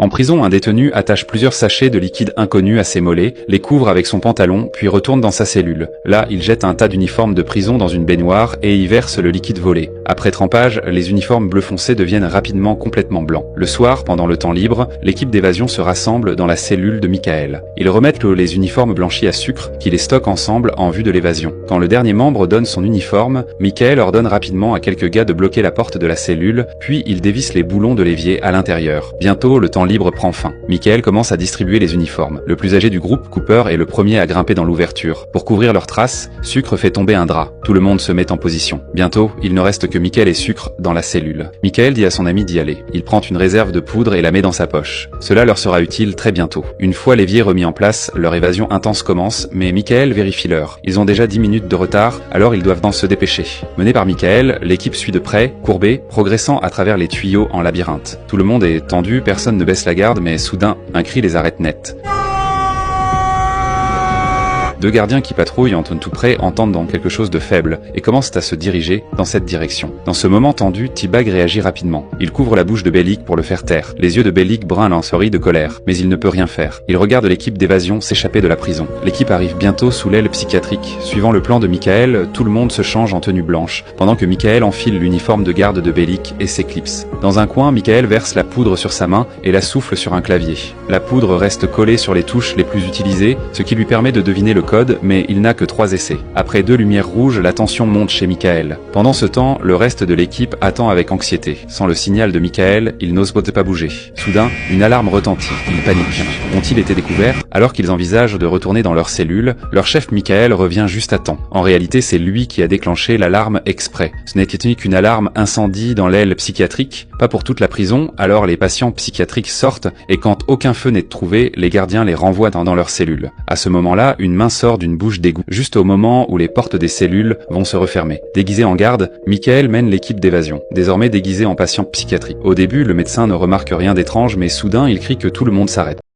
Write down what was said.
En prison, un détenu attache plusieurs sachets de liquide inconnu à ses mollets, les couvre avec son pantalon, puis retourne dans sa cellule. Là, il jette un tas d'uniformes de prison dans une baignoire et y verse le liquide volé. Après trempage, les uniformes bleu foncé deviennent rapidement complètement blancs. Le soir, pendant le temps libre, l'équipe d'évasion se rassemble dans la cellule de Michael. Ils remettent les uniformes blanchis à sucre, qui les stockent ensemble en vue de l'évasion. Quand le dernier membre donne son uniforme, Michael ordonne rapidement à quelques gars de bloquer la porte de la cellule, puis il dévisse les boulons de l'évier à l'intérieur. Bientôt, le temps libre prend fin. Michael commence à distribuer les uniformes. Le plus âgé du groupe, Cooper, est le premier à grimper dans l'ouverture. Pour couvrir leurs traces, Sucre fait tomber un drap. Tout le monde se met en position. Bientôt, il ne reste que Michael et Sucre dans la cellule. Michael dit à son ami d'y aller. Il prend une réserve de poudre et la met dans sa poche. Cela leur sera utile très bientôt. Une fois l'évier remis en place, leur évasion intense commence, mais Michael vérifie l'heure. Ils ont déjà 10 minutes de retard, alors ils doivent se dépêcher. Menée par Michael, l'équipe suit de près, courbée, progressant à travers les tuyaux en labyrinthe. Tout le monde est tendu, personne ne baisse la garde, mais soudain, un cri les arrête net. Deux gardiens qui patrouillent en tout près entendent donc quelque chose de faible et commencent à se diriger dans cette direction. Dans ce moment tendu, T-Bag réagit rapidement. Il couvre la bouche de Bellic pour le faire taire. Les yeux de Bellic brûlent en souris de colère, mais il ne peut rien faire. Il regarde l'équipe d'évasion s'échapper de la prison. L'équipe arrive bientôt sous l'aile psychiatrique. Suivant le plan de Michael, tout le monde se change en tenue blanche, pendant que Michael enfile l'uniforme de garde de Bellic et s'éclipse. Dans un coin, Michael verse la poudre sur sa main et la souffle sur un clavier. La poudre reste collée sur les touches les plus utilisées, ce qui lui permet de deviner le code, mais il n'a que 3 essais. Après 2 lumières rouges, la tension monte chez Michael. Pendant ce temps, le reste de l'équipe attend avec anxiété. Sans le signal de Michael, ils n'osent pas bouger. Soudain, une alarme retentit. Ils paniquent. Ont-ils été découverts? Alors qu'ils envisagent de retourner dans leur cellule, leur chef Michael revient juste à temps. En réalité, c'est lui qui a déclenché l'alarme exprès. Ce n'était qu'une alarme incendie dans l'aile psychiatrique, pas pour toute la prison, alors les patients psychiatriques sortent et quand aucun feu n'est trouvé, les gardiens les renvoient dans leur cellule. À ce moment-là, une main sort d'une bouche d'égout, juste au moment où les portes des cellules vont se refermer. Déguisé en garde, Michael mène l'équipe d'évasion, désormais déguisé en patient psychiatrique. Au début, le médecin ne remarque rien d'étrange, mais soudain, il crie que tout le monde s'arrête.